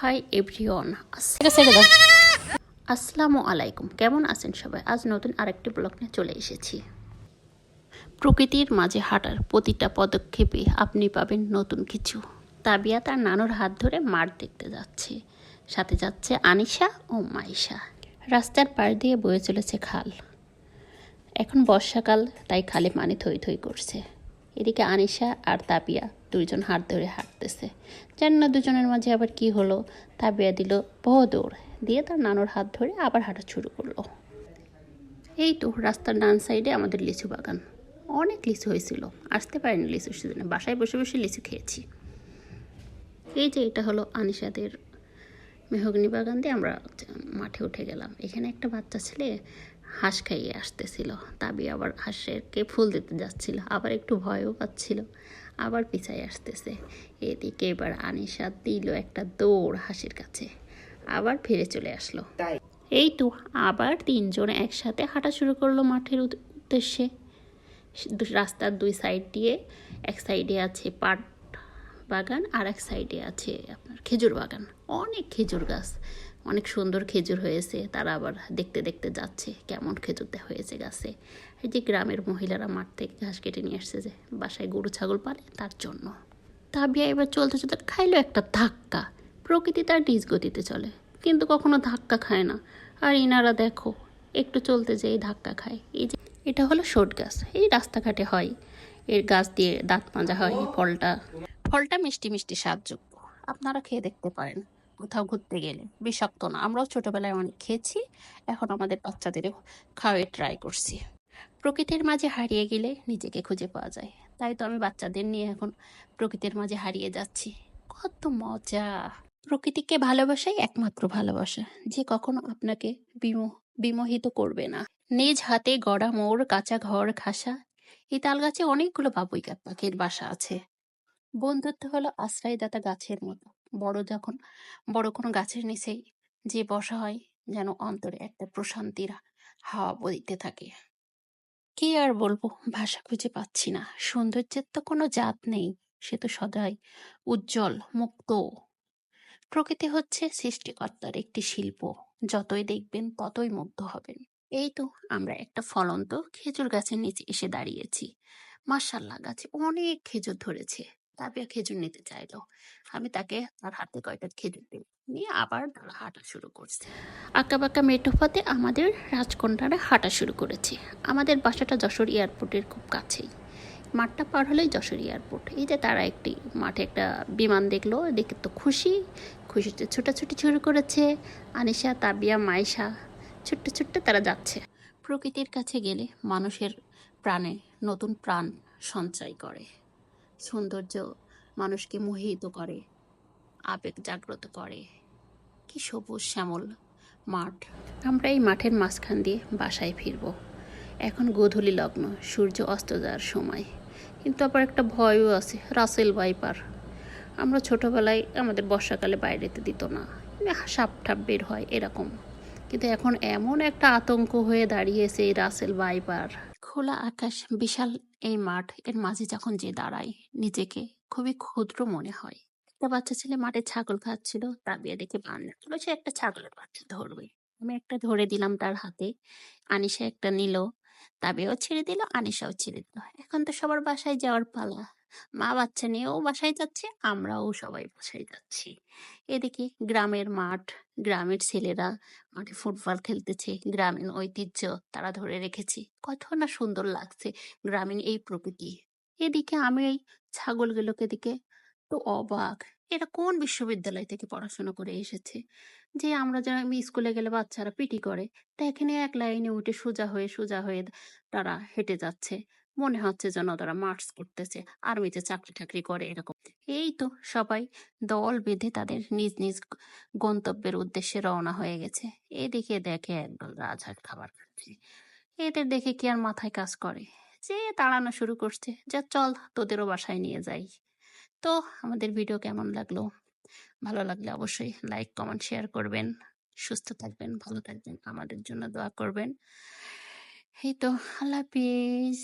Hi everyone, আসসালামু আলাইকুম। কেমন আছেন সবাই? আজ নতুন আরেকটি ব্লগ নিয়ে চলে এসেছি। প্রকৃতির মাঝে হাঁটার প্রতিটা পদক্ষেপে আপনি পাবেন নতুন কিছু। তাবিয়া তার নানুর হাত ধরে মাঠ দেখতে যাচ্ছে, সাথে যাচ্ছে আনিশা ও মাইশা। রাস্তার পাশ দিয়ে বয়ে চলেছে খাল। এখন বর্ষাকাল, তাই খালে পানি থই থই করছে। এদিকে আনিশা আর তাবিয়া দুইজন হাত ধরে হাঁটতেছে। জানি না দুজনের মাঝে আবার কি হলো। তাবিয়া দিল দৌড় দিয়ে তার নানুর হাত ধরে আবার হাঁটা শুরু করলো। এই তো রাস্তার ডান সাইডে আমাদের লিচু বাগান। অনেক লিচু হয়েছিল, আসতে পারিনি লিচুর সিজনে, বাসায় বসে বসে লিচু খেয়েছি। এই যে এটা হলো আনিশাদের মেহগনি বাগান দিয়ে আমরা মাঠে উঠে গেলাম। এখানে একটা বাচ্চা ছেলে হাঁস খাইয়ে আসতেছিল। তাবি আবার হাঁসেরকে ফুল দিতে যাচ্ছিল, আবার একটু ভয়ও পাচ্ছিল, আবার পিছাই আসতেছে। এদিকে এবার আনিশা দিল একটা দৌড় হাসির কাছে, আবার ফিরে চলে আসলো। এই তো আবার তিনজন একসাথে হাঁটা শুরু করলো মাঠের উদ্দেশ্যে। রাস্তার দুই সাইড দিয়ে, এক সাইডে আছে পাট বাগান আর এক সাইডে আছে আপনার খেজুর বাগান। অনেক খেজুর গাছ, অনেক সুন্দর খেজুর হয়েছে। তারা আবার দেখতে দেখতে যাচ্ছে কেমন খেজুর হয়েছে গাছে। এই যে গ্রামের মহিলারা মাঠ থেকে ঘাস কেটে নিয়ে আসছে, যে বাসায় গরু ছাগল পালে তার জন্য। তাবিয়া এবার চলতে চলতে খাইলো একটা ধাক্কা। প্রকৃতি তার নিজ গতিতে চলে, কিন্তু কখনো ধাক্কা খায় না। আর ইনারা দেখো একটু চলতে যেয়ে ধাক্কা খায়। এই যে এটা হলো শোট গাছ, এই রাস্তাঘাটে হয়। এর গাছ দিয়ে দাঁত মাজা হয়। ফলটা মিষ্টি মিষ্টি স্বাদযুক্ত, আপনারা খেয়ে দেখতে পারেন কোথাও ঘুরতে গেলে। বিষাক্ত না, আমরাও ছোটবেলায় অনেক খেয়েছি, এখন আমাদের বাচ্চাদেরও খাওয়াই ট্রাই করছি। প্রকৃতির মাঝে হারিয়ে গেলে নিজেকে খুঁজে পাওয়া যায়, তাই তো আমি বাচ্চাদের নিয়ে এখন প্রকৃতির মাঝে হারিয়ে যাচ্ছি। কত মজা! প্রকৃতিকে ভালোবাসাই একমাত্র ভালোবাসা, যে কখনো আপনাকে বিমোহিত করবে না। নিজ হাতে গড়া মোড়, কাঁচা ঘর, খাসা। এই তাল গাছে অনেকগুলো বাবুই পাখির বাসা আছে। বন্ধুত্ব হলো আশ্রয়দাতা গাছের মতো। বড় কোনো গাছের নিচেই যে বসা হয়, যেন অন্তরে একটা প্রশান্তির হাওয়া বইতে থাকে। কি আর বলবো, ভাষা খুঁজে পাচ্ছি না। সৌন্দর্যের তো কোনো জাত নেই, সে তো সদাই উজ্জ্বল, মুক্ত। প্রকৃতি হচ্ছে সৃষ্টিকর্তার একটি শিল্প, যতই দেখবেন ততই মুগ্ধ হবেন। এই তো আমরা একটা ফলন্ত খেজুর গাছের নিচে এসে দাঁড়িয়েছি। মাশাআল্লাহ, গাছে অনেক খেজুর ধরেছে। তাবিয়া খেজুর নিতে চাইলো, আমি তাকে তার হাতে কয়টা খেজুর দিই, নিয়ে আবার তারা হাঁটা শুরু করছে। আঁকা বাঁকা মেঠো পথে আমাদের রাজকন্যারা হাঁটা শুরু করেছে। আমাদের বাসাটা যশোর এয়ারপোর্টের খুব কাছেই। মাঠটা পার হলেই যশোর এয়ারপোর্ট। এই যে তারা একটি মাঠে একটা বিমান দেখলো, দেখে তো খুশিতে ছোটাছুটি শুরু করেছে। আনিশা, তাবিয়া, মাইশা ছোট্ট ছোট্ট তারা যাচ্ছে। প্রকৃতির কাছে গেলে মানুষের প্রাণে নতুন প্রাণ সঞ্চয় করে। সৌন্দর্য মানুষকে মোহিত করে, আবেগ জাগ্রত করে। কি সবুজ শ্যামল মাঠ! আমরা এই মাঠের মাঝখান দিয়ে বাসায় ফিরব। এখন গোধূলি লগ্ন, সূর্য অস্ত যাওয়ার সময়। কিন্তু আবার একটা ভয়ও আছে, রাসেল ভাইপার। আমরা ছোটবেলায় আমাদের বর্ষাকালে বাইরেতে দিত না, সাপ ঠাপ বের হয় এরকম। কিন্তু এখন এমন একটা আতঙ্ক হয়ে দাঁড়িয়েছে এই রাসেল ভাইপার। খোলা আকাশ, বিশাল এই মাঠ, এর মাঝে যখন যে দাঁড়ায় নিজেকে খুবই ক্ষুদ্র মনে হয়। একটা বাচ্চা ছেলে মাঠে ছাগল খাচ্ছিল, তাবিয়া দেখে বান্না চলো সে একটা ছাগলের বাচ্চা ধরবে। আমি একটা ধরে দিলাম তার হাতে। আনিশা একটা নিল, তাবিয়াও ছেড়ে দিল, আনিশাও ছেড়ে দিল। এখন তো সবার বাসায় যাওয়ার পালা। মা বাচ্চা নিয়েও বাসায় যাচ্ছে, আমরাও সবাই বাসায় যাচ্ছি। এদিকে গ্রামের মাঠ, গ্রামের ছেলেরা মাঠে ফুটবল খেলতেছে। গ্রামীণ ঐতিহ্য তারা ধরে রেখেছে, কত না সুন্দর লাগছে গ্রামীণ এই প্রকৃতি। এদিকে আমি এই ছাগলগুলোকে দিকে তো অবাক, এরা কোন বিশ্ববিদ্যালয় থেকে পড়াশোনা করে এসেছে, যে আমরা যারা স্কুলে গেলে বাচ্চারা পিটি করে, তা এখানে এক লাইনে উঠে সোজা হয়ে তারা হেঁটে যাচ্ছে। মনে হচ্ছে যেন তারা মার্চ করতেছে, আর্মিতে চাকরি টাকরি করে এরকম। এই তো সবাই দল বেঁধে তাদের নিজ নিজ গন্তব্যের উদ্দেশ্যে রওনা হয়ে গেছে। এদিকে দেখে একদল রাজহাঁস খাবার খাচ্ছে। এদের দেখে কি আর মাথায় কাজ করে, যে তাড়ানো শুরু করছে, যা চল তোদেরও বাসায় নিয়ে যাই। তো আমাদের ভিডিও কেমন লাগলো? ভালো লাগলে অবশ্যই লাইক, কমেন্ট, শেয়ার করবেন। সুস্থ থাকবেন, ভালো থাকবেন, আমাদের জন্য দোয়া করবেন। এই তো, আল্লাহ হাফিজ।